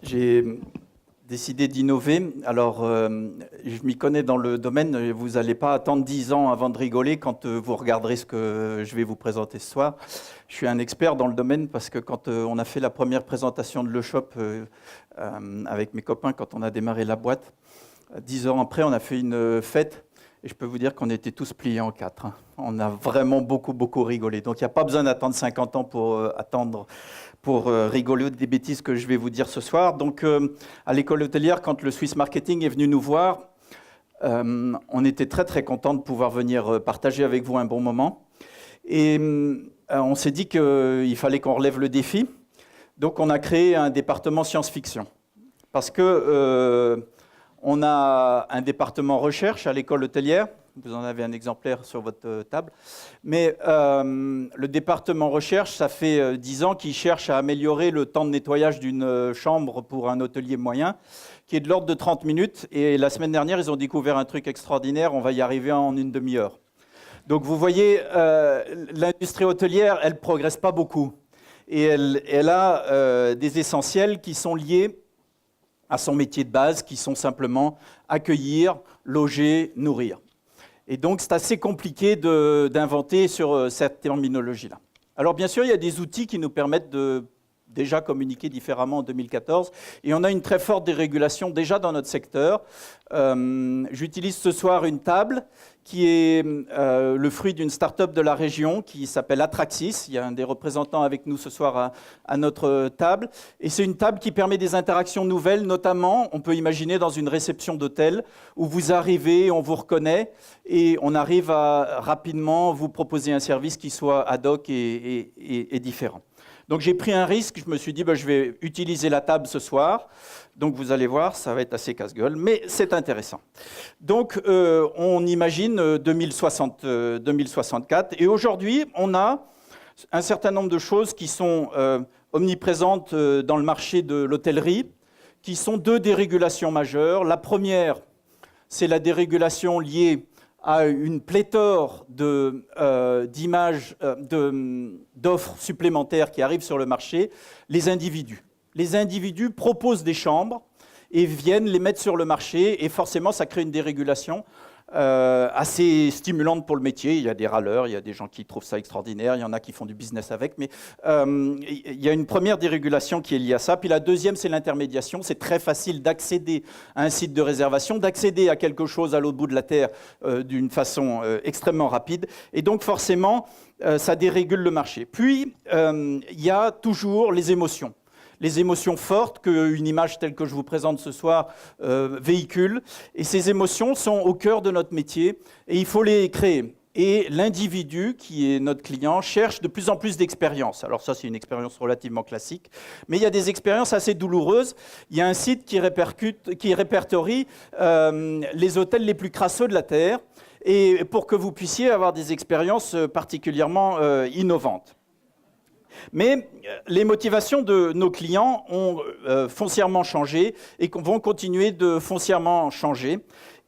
J'ai décidé d'innover. Alors, je m'y connais dans le domaine. Vous n'allez pas attendre 10 ans avant de rigoler quand vous regarderez ce que je vais vous présenter ce soir. Je suis un expert dans le domaine parce que quand on a fait la première présentation de Le Shop avec mes copains, quand on a démarré la boîte, 10 ans après, on a fait une fête. Et je peux vous dire qu'on était tous pliés en quatre. On a vraiment beaucoup rigolé. Donc, il n'y a pas besoin d'attendre 50 ans pour rigoler des bêtises que je vais vous dire ce soir. Donc, à l'école hôtelière, quand le Swiss Marketing est venu nous voir, on était très contents de pouvoir venir partager avec vous un bon moment. Et on s'est dit qu'il fallait qu'on relève le défi. Donc, on a créé un département science-fiction. Parce que on a un département recherche à l'école hôtelière. Vous en avez un exemplaire sur votre table. Mais le département recherche, ça fait 10 ans qu'il cherche à améliorer le temps de nettoyage d'une chambre pour un hôtelier moyen, qui est de l'ordre de 30 minutes. Et la semaine dernière, ils ont découvert un truc extraordinaire. On va y arriver en une demi-heure. Donc vous voyez, l'industrie hôtelière, elle ne progresse pas beaucoup. Et elle a des essentiels qui sont liés à son métier de base, qui sont simplement accueillir, loger, nourrir. Et donc, c'est assez compliqué d'inventer sur cette terminologie-là. Alors, bien sûr, il y a des outils qui nous permettent de déjà communiquer différemment en 2014. Et on a une très forte dérégulation déjà dans notre secteur. J'utilise ce soir une table qui est le fruit d'une start-up de la région qui s'appelle Atraxis. Il y a un des représentants avec nous ce soir à notre table. Et c'est une table qui permet des interactions nouvelles, notamment, on peut imaginer dans une réception d'hôtel, où vous arrivez, on vous reconnaît, et on arrive à rapidement vous proposer un service qui soit ad hoc et différent. Donc j'ai pris un risque, je me suis dit je vais utiliser la table ce soir. Donc vous allez voir, ça va être assez casse-gueule, mais c'est intéressant. Donc on imagine 2064, et aujourd'hui on a un certain nombre de choses qui sont omniprésentes dans le marché de l'hôtellerie, qui sont deux dérégulations majeures. La première, c'est la dérégulation liée à une pléthore d'images, d'offres supplémentaires qui arrivent sur le marché, les individus. Les individus proposent des chambres et viennent les mettre sur le marché, et forcément, ça crée une dérégulation assez stimulante pour le métier. Il y a des râleurs, il y a des gens qui trouvent ça extraordinaire, il y en a qui font du business avec, mais il y a une première dérégulation qui est liée à ça. Puis la deuxième, c'est l'intermédiation. C'est très facile d'accéder à un site de réservation, d'accéder à quelque chose à l'autre bout de la Terre d'une façon extrêmement rapide. Et donc forcément, ça dérégule le marché. Puis, il y a toujours les émotions. Les émotions fortes qu'une image telle que je vous présente ce soir véhicule. Et ces émotions sont au cœur de notre métier et il faut les créer. Et l'individu, qui est notre client, cherche de plus en plus d'expériences. Alors ça, c'est une expérience relativement classique, mais il y a des expériences assez douloureuses. Il y a un site qui répertorie les hôtels les plus crasseux de la Terre, et pour que vous puissiez avoir des expériences particulièrement innovantes. Mais les motivations de nos clients ont foncièrement changé et vont continuer de foncièrement changer.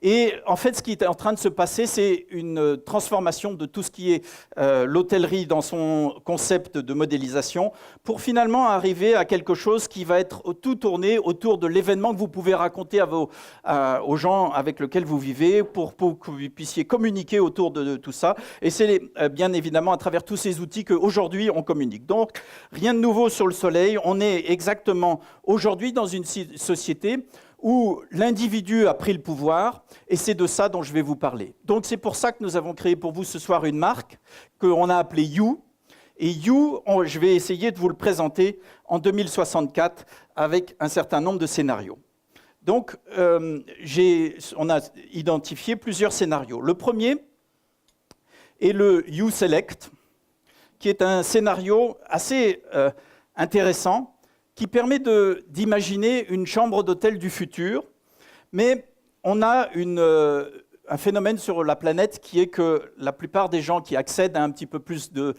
Et en fait, ce qui est en train de se passer, c'est une transformation de tout ce qui est l'hôtellerie dans son concept de modélisation pour finalement arriver à quelque chose qui va être tout tourné autour de l'événement que vous pouvez raconter aux gens avec lesquels vous vivez pour que vous puissiez communiquer autour de tout ça. Et c'est bien évidemment à travers tous ces outils qu'aujourd'hui on communique. Donc, rien de nouveau sur le soleil. On est exactement aujourd'hui dans une société où l'individu a pris le pouvoir, et c'est de ça dont je vais vous parler. Donc c'est pour ça que nous avons créé pour vous ce soir une marque qu'on a appelée You. Et You, je vais essayer de vous le présenter en 2064 avec un certain nombre de scénarios. Donc on a identifié plusieurs scénarios. Le premier est le You Select, qui est un scénario assez intéressant, qui permet d'imaginer une chambre d'hôtel du futur, mais on a un phénomène sur la planète qui est que la plupart des gens qui accèdent à un petit peu plus de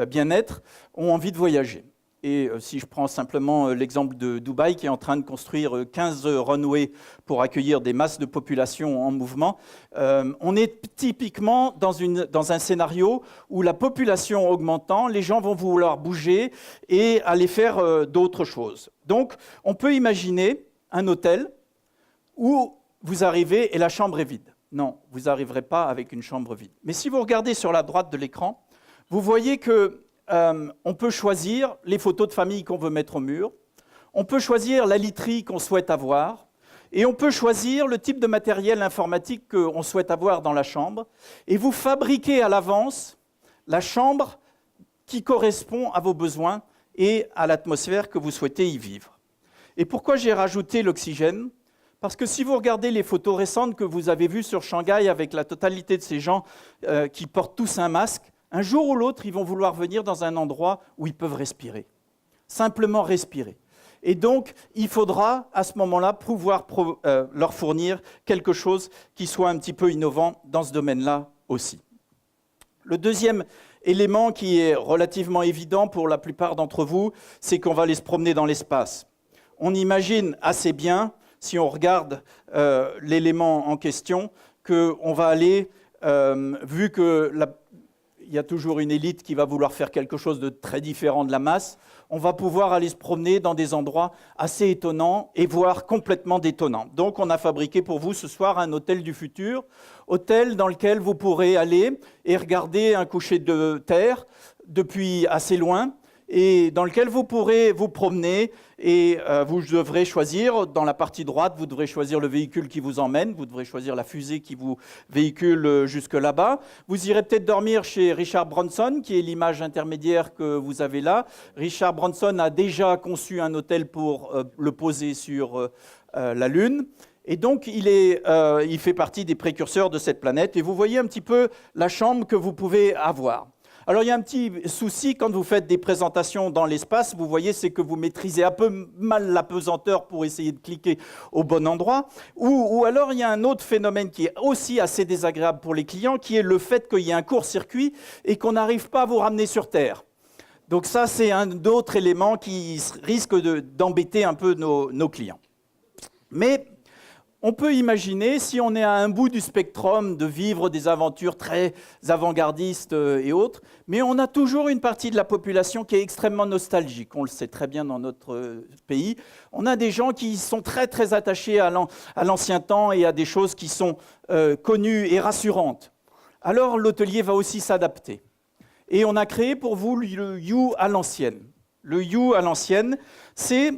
bien-être ont envie de voyager. Et si je prends simplement l'exemple de Dubaï, qui est en train de construire 15 runways pour accueillir des masses de population en mouvement, on est typiquement dans un scénario où la population augmentant, les gens vont vouloir bouger et aller faire d'autres choses. Donc, on peut imaginer un hôtel où vous arrivez et la chambre est vide. Non, vous n'arriverez pas avec une chambre vide. Mais si vous regardez sur la droite de l'écran, vous voyez qu'on peut choisir les photos de famille qu'on veut mettre au mur, on peut choisir la literie qu'on souhaite avoir, et on peut choisir le type de matériel informatique qu'on souhaite avoir dans la chambre, et vous fabriquez à l'avance la chambre qui correspond à vos besoins et à l'atmosphère que vous souhaitez y vivre. Et pourquoi j'ai rajouté l'oxygène ? Parce que si vous regardez les photos récentes que vous avez vues sur Shanghai avec la totalité de ces gens qui portent tous un masque, un jour ou l'autre, ils vont vouloir venir dans un endroit où ils peuvent respirer. Simplement respirer. Et donc, il faudra à ce moment-là pouvoir leur fournir quelque chose qui soit un petit peu innovant dans ce domaine-là aussi. Le deuxième élément qui est relativement évident pour la plupart d'entre vous, c'est qu'on va aller se promener dans l'espace. On imagine assez bien, si on regarde l'élément en question, qu'on va aller, vu qu'il y a toujours une élite qui va vouloir faire quelque chose de très différent de la masse, on va pouvoir aller se promener dans des endroits assez étonnants et voire complètement détonnants. Donc on a fabriqué pour vous ce soir un hôtel du futur, hôtel dans lequel vous pourrez aller et regarder un coucher de terre depuis assez loin, et dans lequel vous pourrez vous promener et vous devrez choisir, dans la partie droite, vous devrez choisir le véhicule qui vous emmène, vous devrez choisir la fusée qui vous véhicule jusque là-bas. Vous irez peut-être dormir chez Richard Branson, qui est l'image intermédiaire que vous avez là. Richard Branson a déjà conçu un hôtel pour le poser sur la Lune. Et donc, il fait partie des précurseurs de cette planète. Et vous voyez un petit peu la chambre que vous pouvez avoir. Alors, il y a un petit souci quand vous faites des présentations dans l'espace, vous voyez, c'est que vous maîtrisez un peu mal la pesanteur pour essayer de cliquer au bon endroit. Ou alors, il y a un autre phénomène qui est aussi assez désagréable pour les clients, qui est le fait qu'il y ait un court-circuit et qu'on n'arrive pas à vous ramener sur Terre. Donc ça, c'est un autre élément qui risque d'embêter un peu nos clients. Mais on peut imaginer, si on est à un bout du spectrum, de vivre des aventures très avant-gardistes et autres, mais on a toujours une partie de la population qui est extrêmement nostalgique. On le sait très bien dans notre pays. On a des gens qui sont très, très attachés à l'ancien temps et à des choses qui sont connues et rassurantes. Alors, l'hôtelier va aussi s'adapter. Et on a créé pour vous le You à l'ancienne. Le You à l'ancienne, c'est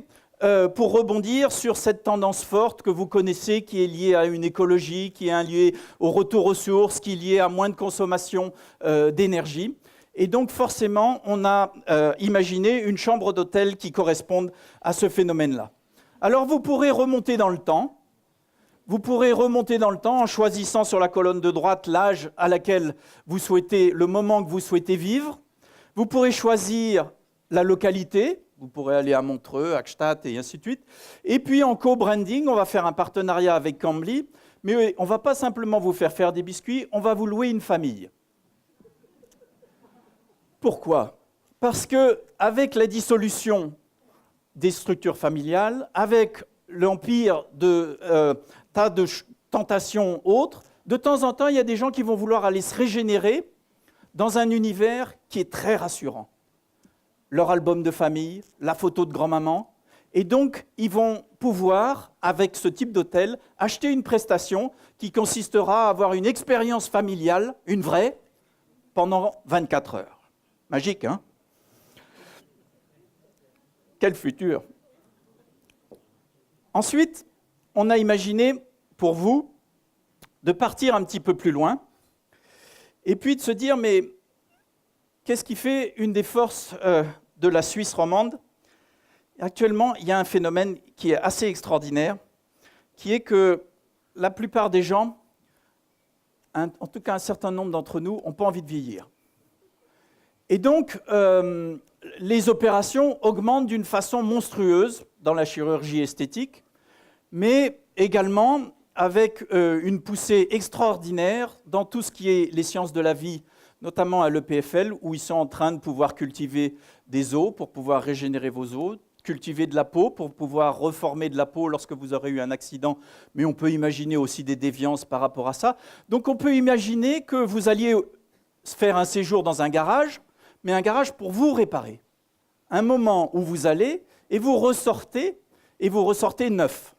pour rebondir sur cette tendance forte que vous connaissez, qui est liée à une écologie, qui est liée au retour aux sources, qui est liée à moins de consommation d'énergie. Et donc forcément, on a imaginé une chambre d'hôtel qui corresponde à ce phénomène-là. Alors vous pourrez remonter dans le temps. Vous pourrez remonter dans le temps en choisissant sur la colonne de droite l'âge à laquelle vous souhaitez, le moment que vous souhaitez vivre. Vous pourrez choisir la localité. Vous pourrez aller à Montreux, à Gstaad et ainsi de suite. Et puis en co-branding, on va faire un partenariat avec Cambly, mais on ne va pas simplement vous faire des biscuits, on va vous louer une famille. Pourquoi ? Parce qu'avec la dissolution des structures familiales, avec l'empire de tas de tentations autres, de temps en temps, il y a des gens qui vont vouloir aller se régénérer dans un univers qui est très rassurant. Leur album de famille, la photo de grand-maman. Et donc, ils vont pouvoir, avec ce type d'hôtel, acheter une prestation qui consistera à avoir une expérience familiale, une vraie, pendant 24 heures. Magique, hein ? Quel futur ! Ensuite, on a imaginé, pour vous, de partir un petit peu plus loin, et puis de se dire, mais qu'est-ce qui fait une des forces de la Suisse romande ? Actuellement, il y a un phénomène qui est assez extraordinaire, qui est que la plupart des gens, en tout cas un certain nombre d'entre nous, n'ont pas envie de vieillir. Et donc, les opérations augmentent d'une façon monstrueuse dans la chirurgie esthétique, mais également avec une poussée extraordinaire dans tout ce qui est les sciences de la vie, notamment à l'EPFL, où ils sont en train de pouvoir cultiver des os pour pouvoir régénérer vos os, cultiver de la peau pour pouvoir reformer de la peau lorsque vous aurez eu un accident, mais on peut imaginer aussi des déviances par rapport à ça. Donc on peut imaginer que vous alliez faire un séjour dans un garage, mais un garage pour vous réparer. Un moment où vous allez et vous ressortez neuf.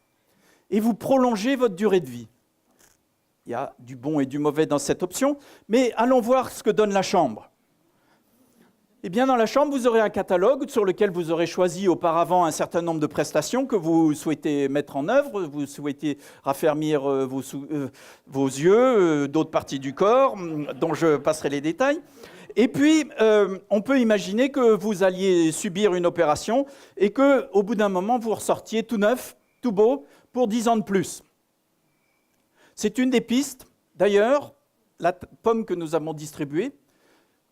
Et vous prolongez votre durée de vie. Il y a du bon et du mauvais dans cette option, mais allons voir ce que donne la chambre. Eh bien, dans la chambre, vous aurez un catalogue sur lequel vous aurez choisi auparavant un certain nombre de prestations que vous souhaitez mettre en œuvre. Vous souhaitez raffermir vos yeux, d'autres parties du corps, dont je passerai les détails. Et puis, on peut imaginer que vous alliez subir une opération et qu'au bout d'un moment, vous ressortiez tout neuf, tout beau, pour 10 ans de plus. C'est une des pistes. D'ailleurs, la pomme que nous avons distribuée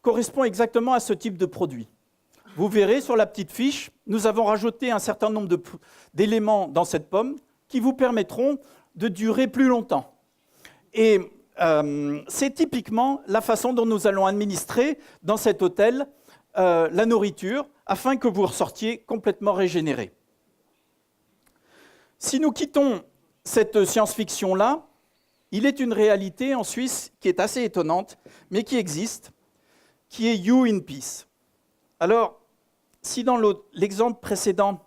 correspond exactement à ce type de produit. Vous verrez sur la petite fiche, nous avons rajouté un certain nombre d'éléments dans cette pomme qui vous permettront de durer plus longtemps. Et c'est typiquement la façon dont nous allons administrer dans cet hôtel la nourriture afin que vous ressortiez complètement régénéré. Si nous quittons cette science-fiction-là, il est une réalité en Suisse qui est assez étonnante, mais qui existe, qui est You in Peace. Alors, si dans l'exemple précédent,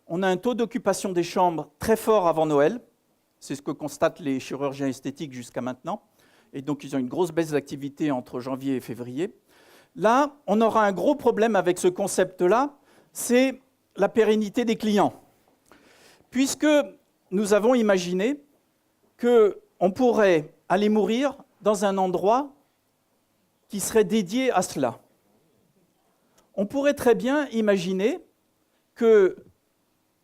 on a un taux d'occupation des chambres très fort avant Noël, c'est ce que constatent les chirurgiens esthétiques jusqu'à maintenant, et donc ils ont une grosse baisse d'activité entre janvier et février. Là, on aura un gros problème avec ce concept-là, c'est la pérennité des clients. Puisque nous avons imaginé qu'on pourrait aller mourir dans un endroit qui serait dédié à cela. On pourrait très bien imaginer que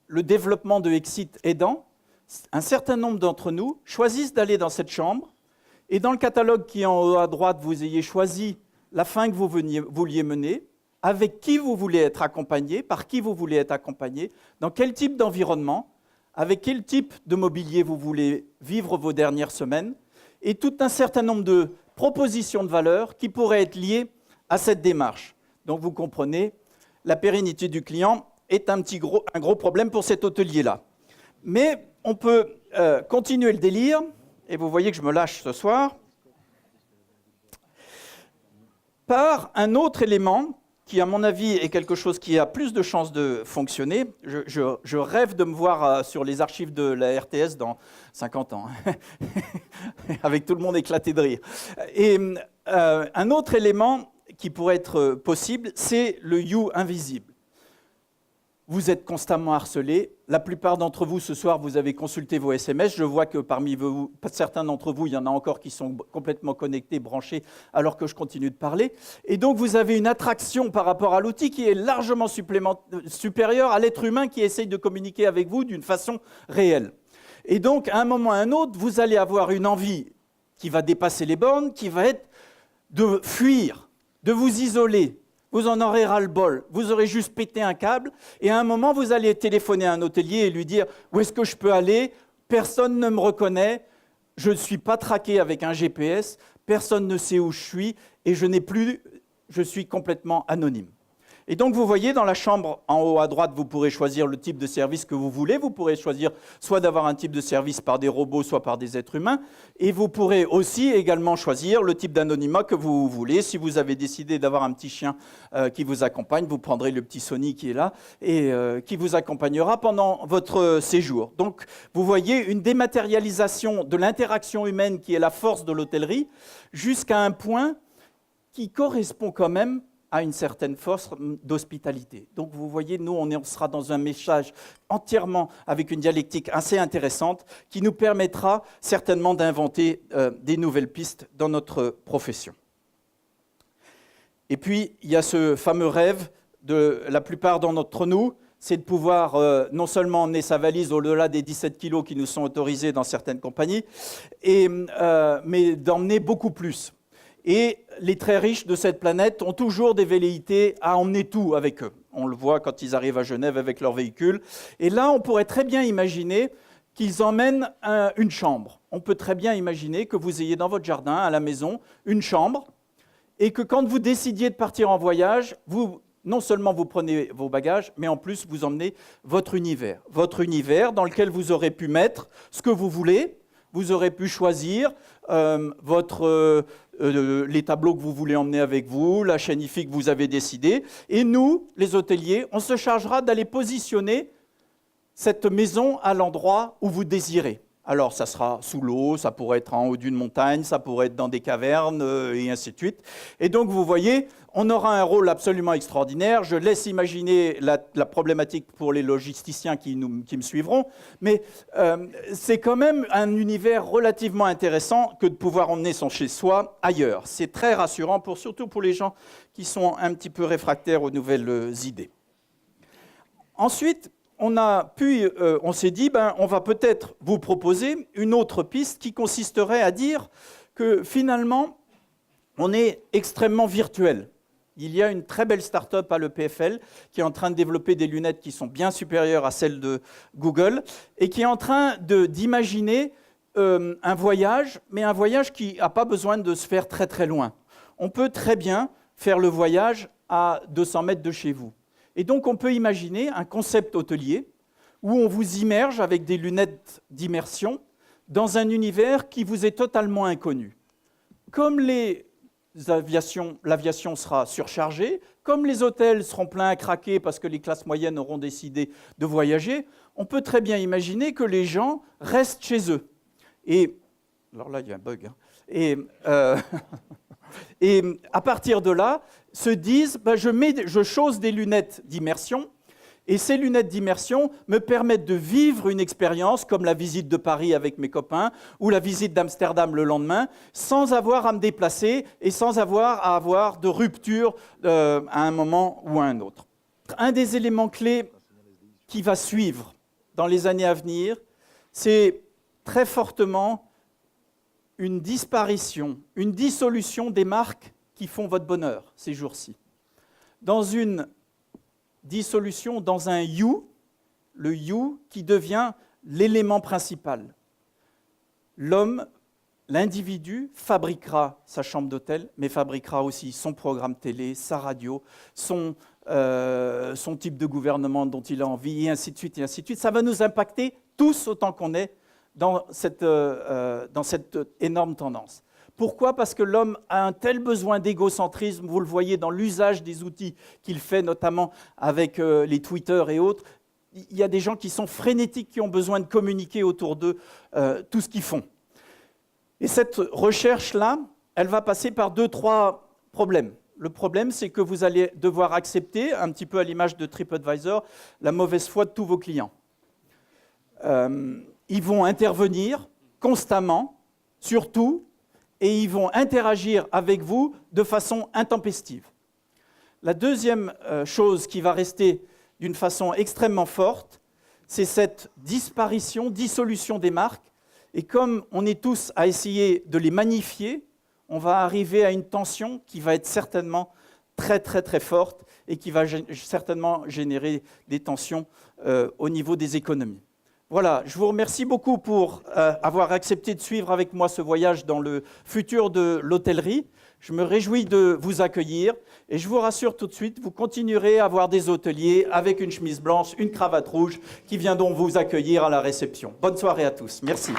le développement de Exit aidant, un certain nombre d'entre nous choisissent d'aller dans cette chambre et dans le catalogue qui est en haut à droite, vous ayez choisi la fin que vous vouliez mener, avec qui vous voulez être accompagné, par qui vous voulez être accompagné, dans quel type d'environnement, avec quel type de mobilier vous voulez vivre vos dernières semaines, et tout un certain nombre de propositions de valeur qui pourraient être liées à cette démarche. Donc vous comprenez, la pérennité du client est un gros problème pour cet hôtelier-là. Mais on peut continuer le délire, et vous voyez que je me lâche ce soir, par un autre élément qui, à mon avis, est quelque chose qui a plus de chances de fonctionner. Je rêve de me voir sur les archives de la RTS dans 50 ans, avec tout le monde éclaté de rire. Et un autre élément qui pourrait être possible, c'est le You invisible. Vous êtes constamment harcelé. La plupart d'entre vous, ce soir, vous avez consulté vos SMS. Je vois que parmi vous, certains d'entre vous, il y en a encore qui sont complètement connectés, branchés, alors que je continue de parler. Et donc, vous avez une attraction par rapport à l'outil qui est largement supérieure à l'être humain qui essaye de communiquer avec vous d'une façon réelle. Et donc, à un moment ou à un autre, vous allez avoir une envie qui va dépasser les bornes, qui va être de fuir, de vous isoler. Vous en aurez ras-le-bol, vous aurez juste pété un câble, et à un moment, vous allez téléphoner à un hôtelier et lui dire « Où est-ce que je peux aller? Personne ne me reconnaît, je ne suis pas traqué avec un GPS, personne ne sait où je suis, et je suis complètement anonyme. » Et donc, vous voyez, dans la chambre, en haut à droite, vous pourrez choisir le type de service que vous voulez. Vous pourrez choisir soit d'avoir un type de service par des robots, soit par des êtres humains. Et vous pourrez aussi également choisir le type d'anonymat que vous voulez. Si vous avez décidé d'avoir un petit chien qui vous accompagne, vous prendrez le petit Sony qui est là et qui vous accompagnera pendant votre séjour. Donc, vous voyez une dématérialisation de l'interaction humaine qui est la force de l'hôtellerie jusqu'à un point qui correspond quand même à une certaine force d'hospitalité. Donc vous voyez, nous, on sera dans un message entièrement avec une dialectique assez intéressante qui nous permettra certainement d'inventer des nouvelles pistes dans notre profession. Et puis, il y a ce fameux rêve de la plupart d'entre nous, c'est de pouvoir non seulement emmener sa valise au-delà des 17 kilos qui nous sont autorisés dans certaines compagnies, mais d'emmener beaucoup plus. Et les très riches de cette planète ont toujours des velléités à emmener tout avec eux. On le voit quand ils arrivent à Genève avec leur véhicule. Et là, on pourrait très bien imaginer qu'ils emmènent une chambre. On peut très bien imaginer que vous ayez dans votre jardin, à la maison, une chambre, et que quand vous décidiez de partir en voyage, non seulement vous prenez vos bagages, mais en plus vous emmenez votre univers dans lequel vous aurez pu mettre ce que vous voulez. Vous aurez pu choisir votre les tableaux que vous voulez emmener avec vous, la chaîne IFI que vous avez décidé. Et nous, les hôteliers, on se chargera d'aller positionner cette maison à l'endroit où vous désirez. Alors, ça sera sous l'eau, ça pourrait être en haut d'une montagne, ça pourrait être dans des cavernes, et ainsi de suite. Et donc, vous voyez, on aura un rôle absolument extraordinaire. Je laisse imaginer la problématique pour les logisticiens qui me suivront, mais c'est quand même un univers relativement intéressant que de pouvoir emmener son chez-soi ailleurs. C'est très rassurant, surtout pour les gens qui sont un petit peu réfractaires aux nouvelles idées. Ensuite, on s'est dit, on va peut-être vous proposer une autre piste qui consisterait à dire que finalement, on est extrêmement virtuel. Il y a une très belle start-up à l'EPFL qui est en train de développer des lunettes qui sont bien supérieures à celles de Google et qui est en train d'imaginer un voyage, mais un voyage qui n'a pas besoin de se faire très très loin. On peut très bien faire le voyage à 200 mètres de chez vous. Et donc, on peut imaginer un concept hôtelier où on vous immerge avec des lunettes d'immersion dans un univers qui vous est totalement inconnu. Comme l'aviation sera surchargée, comme les hôtels seront pleins à craquer parce que les classes moyennes auront décidé de voyager, on peut très bien imaginer que les gens restent chez eux. Et, alors là, il y a un bug. Et à partir de là, se disent, je chausse des lunettes d'immersion, et ces lunettes d'immersion me permettent de vivre une expérience comme la visite de Paris avec mes copains ou la visite d'Amsterdam le lendemain, sans avoir à me déplacer et sans avoir à avoir de rupture à un moment ou à un autre. Un des éléments clés qui va suivre dans les années à venir, c'est très fortement une disparition, une dissolution des marques qui font votre bonheur ces jours-ci. Dans une dissolution, dans un you, le you qui devient l'élément principal. L'homme, l'individu, fabriquera sa chambre d'hôtel, mais fabriquera aussi son programme télé, sa radio, son type de gouvernement dont il a envie, et ainsi de suite, et ainsi de suite. Ça va nous impacter tous autant qu'on est dans cette énorme tendance. Pourquoi ? Parce que l'homme a un tel besoin d'égocentrisme, vous le voyez dans l'usage des outils qu'il fait, notamment avec les Twitter et autres. Il y a des gens qui sont frénétiques, qui ont besoin de communiquer autour d'eux tout ce qu'ils font. Et cette recherche-là, elle va passer par 2-3 problèmes. Le problème, c'est que vous allez devoir accepter, un petit peu à l'image de TripAdvisor, la mauvaise foi de tous vos clients. Ils vont intervenir constamment, surtout, et ils vont interagir avec vous de façon intempestive. La deuxième chose qui va rester d'une façon extrêmement forte, c'est cette disparition, dissolution des marques. Et comme on est tous à essayer de les magnifier, on va arriver à une tension qui va être certainement très très très forte et qui va certainement générer des tensions au niveau des économies. Voilà, je vous remercie beaucoup pour avoir accepté de suivre avec moi ce voyage dans le futur de l'hôtellerie. Je me réjouis de vous accueillir et je vous rassure tout de suite, vous continuerez à avoir des hôteliers avec une chemise blanche, une cravate rouge qui viendront vous accueillir à la réception. Bonne soirée à tous. Merci.